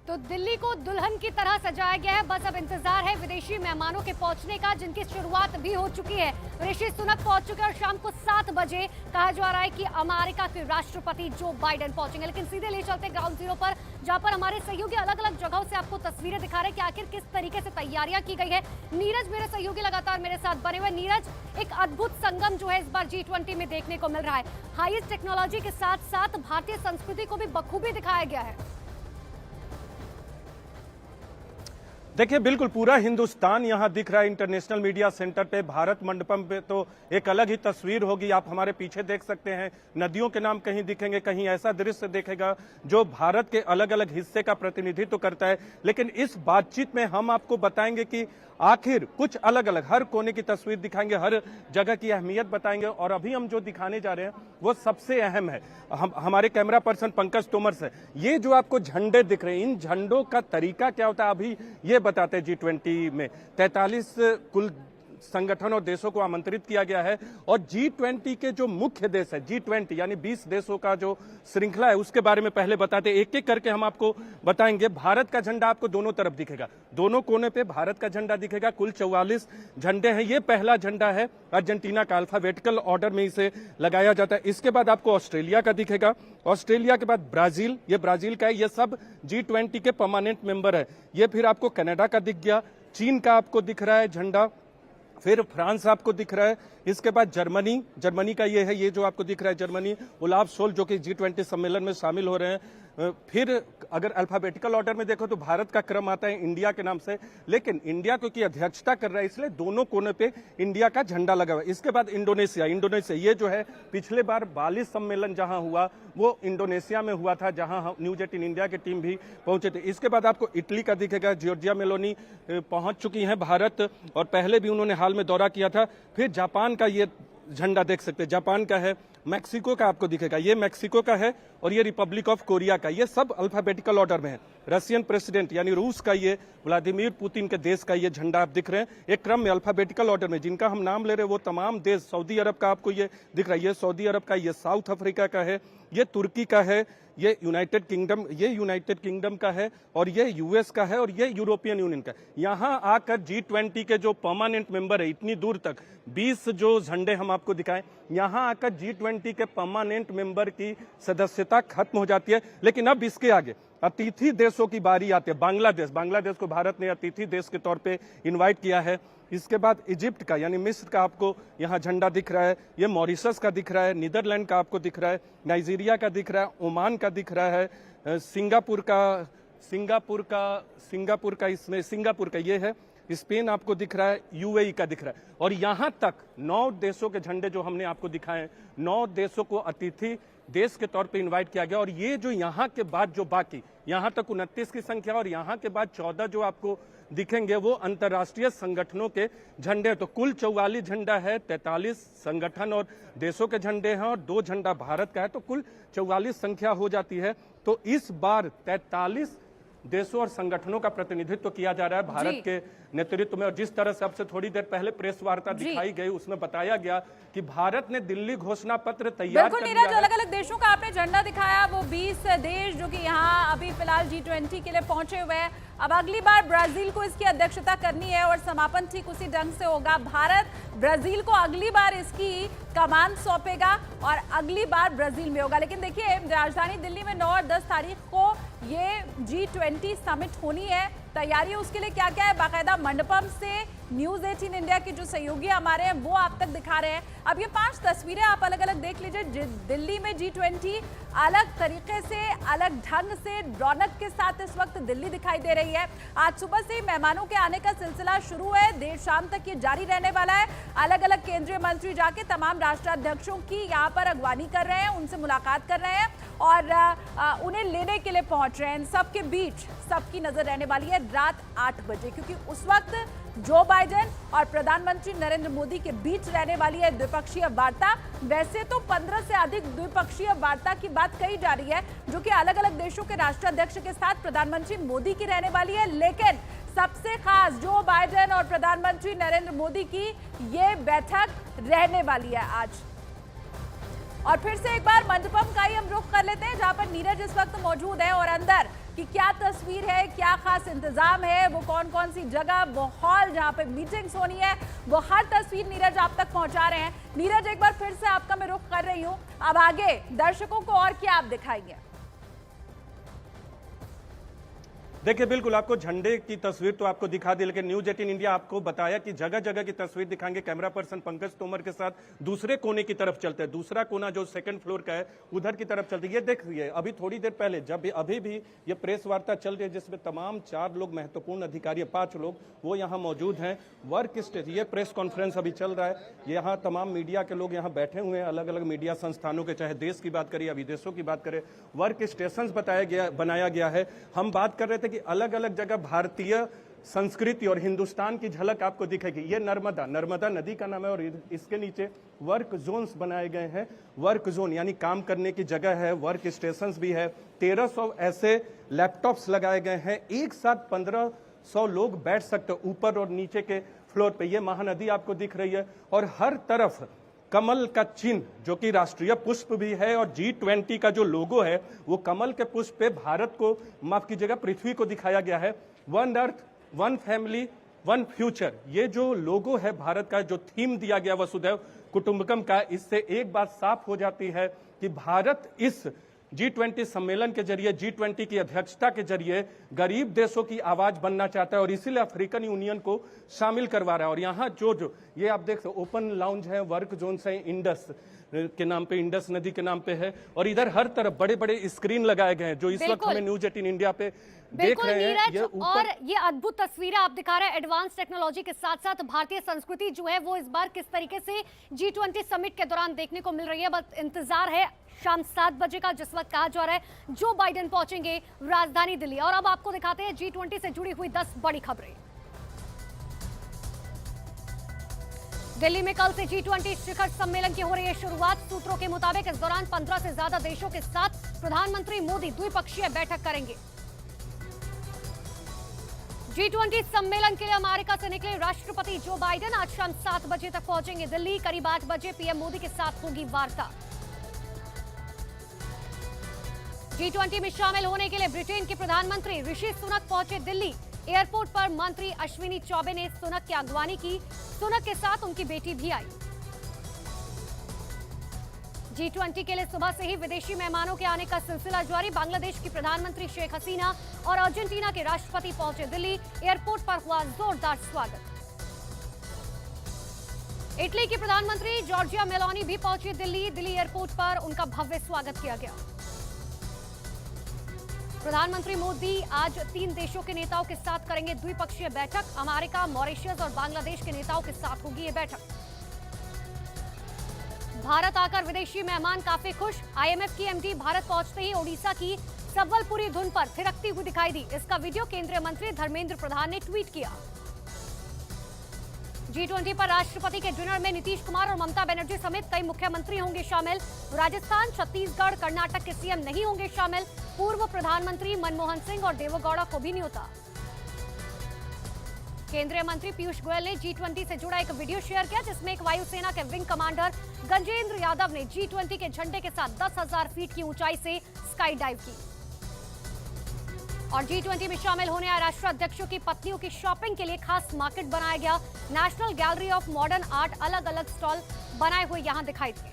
तो दिल्ली को दुल्हन की तरह सजाया गया है। बस अब इंतजार है विदेशी मेहमानों के पहुंचने का, जिनकी शुरुआत भी हो चुकी है। ऋषि सुनक पहुंच चुके हैं और शाम को 7 बजे कहा जा रहा है कि अमेरिका के राष्ट्रपति जो बाइडेन पहुंचेंगे। लेकिन सीधे ले चलते ग्राउंड जीरो पर, जहां पर हमारे सहयोगी अलग अलग जगहों से आपको तस्वीरें दिखा रहे हैं कि आखिर किस तरीके से तैयारियां की गई है। नीरज मेरे सहयोगी लगातार मेरे साथ बने हुए। नीरज, एक अद्भुत संगम जो है इस बार G20 में देखने को मिल रहा है। हाईएस्ट टेक्नोलॉजी के साथ साथ भारतीय संस्कृति को भी बखूबी दिखाया गया है। देखिए, बिल्कुल पूरा हिंदुस्तान यहां दिख रहा है। इंटरनेशनल मीडिया सेंटर पे, भारत मंडपम पे तो एक अलग ही तस्वीर होगी। आप हमारे पीछे देख सकते हैं, नदियों के नाम कहीं दिखेंगे, कहीं ऐसा दृश्य देखेगा जो भारत के अलग अलग हिस्से का प्रतिनिधित्व करता है। लेकिन इस बातचीत में हम आपको बताएंगे कि आखिर कुछ अलग अलग हर कोने की तस्वीर दिखाएंगे, हर जगह की अहमियत बताएंगे। और अभी हम जो दिखाने जा रहे हैं वो सबसे अहम है। हमारे कैमरा पर्सन पंकज तोमर से, ये जो आपको झंडे दिख रहे हैं, इन झंडों का तरीका क्या होता है अभी ये बताते हैं। G20 में 43 कुल संगठन और देशों को आमंत्रित किया गया है। और G20 के जो मुख्य देश है, G20 यानी 20 देशों का जो श्रृंखला है, उसके बारे में पहले बताते, एक एक करके हम आपको बताएंगे। भारत का झंडा आपको दोनों तरफ दिखेगा, दोनों कोने पे भारत का झंडा दिखेगा। कुल 44 झंडे हैं। ये पहला झंडा है अर्जेंटीना का, अल्फाबेटिकल ऑर्डर में इसे लगाया जाता है। इसके बाद आपको ऑस्ट्रेलिया का दिखेगा, ऑस्ट्रेलिया के बाद ब्राजील, ये ब्राजील का है। ये सब G20 के परमानेंट मेंबर है। ये फिर आपको कनाडा का दिख गया, चीन का आपको दिख रहा है झंडा, फिर फ्रांस आपको दिख रहा है। इसके बाद जर्मनी, जर्मनी का ये है, ये जो आपको दिख रहा है जर्मनी, ओलाफ शोल जो कि G20 सम्मेलन में शामिल हो रहे हैं। फिर अगर अल्फाबेटिकल ऑर्डर में देखो तो भारत का क्रम आता है इंडिया के नाम से, लेकिन इंडिया क्योंकि अध्यक्षता कर रहा है इसलिए दोनों कोने पे इंडिया का झंडा लगा हुआ है। इसके बाद इंडोनेशिया, इंडोनेशिया ये जो है पिछले बार बाली सम्मेलन जहां हुआ वो इंडोनेशिया में हुआ था, जहां न्यूज 18 इंडिया की टीम भी पहुंचे थे। इसके बाद आपको इटली का दिखेगा, जॉर्जिया मेलोनी पहुंच चुकी हैं भारत और पहले भी उन्होंने हाल में दौरा किया था। फिर जापान का ये झंडा देख सकते हैं, जापान का है। मैक्सिको का आपको दिखेगा, ये मैक्सिको का है। और ये रिपब्लिक ऑफ कोरिया का, ये सब अल्फाबेटिकल ऑर्डर में है। रशियन प्रेसिडेंट यानी रूस का, ये व्लादिमीर पुतिन के देश का ये झंडा आप दिख रहे हैं। एक क्रम में अल्फाबेटिकल ऑर्डर में जिनका हम नाम ले रहे हैं वो तमाम देश, सऊदी अरब का आपको ये दिख रहा है, ये सऊदी अरब का, ये साउथ अफ्रीका का है, ये तुर्की का है, ये यूनाइटेड किंगडम का है, और ये यूएस का है, और ये यूरोपियन यूनियन का। यहां आकर G20 के जो परमानेंट मेंबर है, इतनी दूर तक 20 जो झंडे हम आपको दिखाएं, यहां आकर G20 के परमानेंट मेंबर की सदस्यता खत्म हो जाती है। लेकिन अब इसके आगे अतिथि देशों की बारी आती है। बांग्लादेश को भारत ने अतिथि देश के तौर पे इनवाइट किया है। इसके बाद इजिप्ट का यानी मिस्र का आपको यहाँ झंडा दिख रहा है, ये मॉरिशस का दिख रहा है, नीदरलैंड का आपको दिख रहा है, नाइजीरिया का दिख रहा है, ओमान का दिख रहा है, सिंगापुर का इसमें सिंगापुर का ये है, स्पेन आपको दिख रहा है, यूएई का दिख रहा है। और यहां तक 9 देशों के झंडे जो हमने आपको दिखाए, 9 देशों को अतिथि देश के तौर पे इनवाइट किया गया। और ये जो यहां के बाद जो बाकी यहां तक 29 की संख्या और यहां के बाद 14 जो आपको दिखेंगे वो अंतर्राष्ट्रीय संगठनों के झंडे। तो कुल 44 झंडा है, 43 संगठन और देशों के झंडे हैं और 2 झंडा भारत का है, तो कुल 44 संख्या हो जाती है। तो इस बार 43 देशों और संगठनों का प्रतिनिधित्व किया जा रहा है भारत के नेतृत्व में। और जिस तरह से अब से थोड़ी देर पहले प्रेस वार्ता दिखाई गई, उसमें बताया गया कि भारत ने दिल्ली घोषणा पत्र तैयार कर लिया है। अलग अलग देशों का आपने झंडा दिखाया, वो 20 देश जो कि यहाँ अभी फिलहाल G20 के लिए पहुंचे हुए हैं। अब अगली बार ब्राजील को इसकी अध्यक्षता करनी है और समापन ठीक उसी ढंग से होगा। भारत ब्राजील को अगली बार इसकी कमान सौंपेगा और अगली बार ब्राजील में होगा। लेकिन देखिए, राजधानी दिल्ली में 9 और 10 तारीख को ये G20 समिट होनी है। तैयारी उसके लिए क्या क्या है, बाकायदा मंडपम से न्यूज 18 इंडिया के जो सहयोगी हमारे हैं वो आप तक दिखा रहे हैं। अब ये 5 तस्वीरें आप अलग अलग देख लीजिए। दिल्ली में G20 अलग तरीके से, अलग ढंग से, रौनक के साथ इस वक्त दिल्ली दिखाई दे रही है। आज सुबह से मेहमानों के आने का सिलसिला शुरू है, देर शाम तक ये जारी रहने वाला है। अलग अलग केंद्रीय मंत्री जाके तमाम राष्ट्राध्यक्षों की यहाँ पर अगवानी कर रहे हैं, उनसे मुलाकात कर रहे हैं और उन्हें लेने के लिए पहुंच रहे हैं। सबके बीच सबकी नजर रहने वाली है रात 8 बजे, क्योंकि उस वक्त जो बाइडेन और प्रधानमंत्री नरेंद्र मोदी के बीच रहने वाली है द्विपक्षीय वार्ता। वैसे तो 15 से अधिक द्विपक्षीय वार्ता की बात कही जा रही है, जो कि अलग अलग देशों के राष्ट्राध्यक्ष के साथ प्रधानमंत्री मोदी की रहने वाली है। लेकिन सबसे खास जो बाइडेन और प्रधानमंत्री नरेंद्र मोदी की ये बैठक रहने वाली है आज। और फिर से एक बार मंडपम का ही हम रुख कर लेते हैं, जहां पर नीरज इस वक्त मौजूद है और अंदर कि क्या तस्वीर है, क्या खास इंतजाम है, वो कौन कौन सी जगह, वो हॉल जहां पे मीटिंग्स होनी है, वो हर तस्वीर नीरज आप तक पहुंचा रहे हैं। नीरज, एक बार फिर से आपका मैं रुख कर रही हूं, अब आगे दर्शकों को और क्या आप दिखाएंगे? देखिए, बिल्कुल आपको झंडे की तस्वीर तो आपको दिखा दी, लेकिन न्यूज 18 इंडिया आपको बताया कि जगह जगह की तस्वीर दिखाएंगे। कैमरा पर्सन पंकज तोमर के साथ दूसरे कोने की तरफ चलते हैं। दूसरा कोना जो सेकंड फ्लोर का है उधर की तरफ चलते हैं। ये देखिए, अभी थोड़ी देर पहले जब अभी भी ये प्रेस वार्ता चल रही है जिसमें तमाम 4 लोग महत्वपूर्ण अधिकारी, 5 लोग वो यहाँ मौजूद हैं। वर्क स्टेज, ये प्रेस कॉन्फ्रेंस अभी चल रहा है। यहाँ तमाम मीडिया के लोग यहाँ बैठे हुए हैं, अलग अलग मीडिया संस्थानों के, चाहे देश की बात करें या विदेशों की बात करें। वर्क स्टेशन बनाया गया है। हम बात कर रहे थे कि अलग अलग जगह भारतीय संस्कृति और हिंदुस्तान की झलक आपको दिखेगी। ये नर्मदा नदी का नाम है और इसके नीचे वर्क जोन्स बनाए गए हैं। वर्क जोन यानी काम करने की जगह है। वर्क स्टेशंस भी है। 1300 ऐसे लैपटॉप्स लगाए गए हैं। एक साथ 1500 लोग बैठ सकते हैं ऊपर और नीचे के फ्लोर पे। ये महानदी आपको दिख रही है और हर तरफ कमल का चिन्ह जो कि राष्ट्रीय पुष्प भी है और G20 का जो लोगो है वो कमल के पुष्प पे भारत को, माफ कीजिएगा, पृथ्वी को दिखाया गया है। One earth, one family, one future, ये जो लोगो है भारत का, जो थीम दिया गया वसुधैव कुटुंबकम का, इससे एक बात साफ हो जाती है कि भारत इस G20 सम्मेलन के जरिए, G20 की अध्यक्षता के जरिए गरीब देशों की आवाज बनना चाहता है और इसीलिए अफ्रीकन यूनियन को शामिल करवा रहा है। और यहाँ जो ये आप देख सकते, ओपन लाउंज है, वर्क जोन है, इंडस के नाम पे, इंडस नदी के नाम पे है और इधर हर तरफ बड़े बड़े स्क्रीन लगाए गए हैं जो इस वक्त हमें न्यूज 18 इंडिया पे देख रहे हैं। ये और ये अद्भुत तस्वीरें आप दिखा रहे हैं एडवांस टेक्नोलॉजी के साथ साथ भारतीय संस्कृति जो है वो इस बार किस तरीके से G20 समिट के दौरान देखने को मिल रही है। बस इंतजार है शाम 7 बजे का, जिस वक्त कहा जा रहा है जो बाइडेन पहुंचेंगे राजधानी दिल्ली। और अब आपको दिखाते हैं G20 से जुड़ी हुई 10 बड़ी खबरें। दिल्ली में कल से G20 शिखर सम्मेलन की हो रही है शुरुआत। सूत्रों के मुताबिक इस दौरान 15 से ज्यादा देशों के साथ प्रधानमंत्री मोदी द्विपक्षीय बैठक करेंगे। G20 सम्मेलन के लिए अमेरिका से निकले राष्ट्रपति जो बाइडेन आज शाम 7 बजे तक पहुंचेंगे दिल्ली। करीब 8 बजे पीएम मोदी के साथ होगी वार्ता। G20 में शामिल होने के लिए ब्रिटेन के प्रधानमंत्री ऋषि सुनक पहुंचे दिल्ली। एयरपोर्ट पर मंत्री अश्विनी चौबे ने सुनक की अगवानी की। सुनक के साथ उनकी बेटी भी आई। G20 के लिए सुबह से ही विदेशी मेहमानों के आने का सिलसिला जारी। बांग्लादेश की प्रधानमंत्री शेख हसीना और अर्जेंटीना के राष्ट्रपति पहुंचे दिल्ली। एयरपोर्ट पर हुआ जोरदार स्वागत। इटली की प्रधानमंत्री जॉर्जिया मेलोनी भी पहुंची दिल्ली। दिल्ली एयरपोर्ट पर उनका भव्य स्वागत किया गया। प्रधानमंत्री मोदी आज 3 देशों के नेताओं के साथ करेंगे द्विपक्षीय बैठक। अमेरिका, मॉरिशस और बांग्लादेश के नेताओं के साथ होगी ये बैठक। भारत आकर विदेशी मेहमान काफी खुश। IMF की MD भारत पहुंचते ही ओडिशा की सब्बलपुरी धुन पर थिरकती हुई दिखाई दी। इसका वीडियो केंद्रीय मंत्री धर्मेंद्र प्रधान ने ट्वीट किया। G20 पर राष्ट्रपति के डिनर में नीतीश कुमार और ममता बनर्जी समेत कई मुख्यमंत्री होंगे शामिल। राजस्थान, छत्तीसगढ़, कर्नाटक के CM नहीं होंगे शामिल। पूर्व प्रधानमंत्री मनमोहन सिंह और देवेगौड़ा को भी न्योता। केंद्रीय मंत्री पीयूष गोयल ने G20 से जुड़ा एक वीडियो शेयर किया जिसमें एक वायुसेना के विंग कमांडर गजेंद्र यादव ने G20 के झंडे के साथ 10,000 फीट की ऊंचाई से स्काई डाइव की। और G20 में शामिल होने आए राष्ट्राध्यक्षों की पत्नियों की शॉपिंग के लिए खास मार्केट बनाया गया। National gallery of modern art अलग अलग स्टॉल बनाए हुए यहां दिखाई दिए।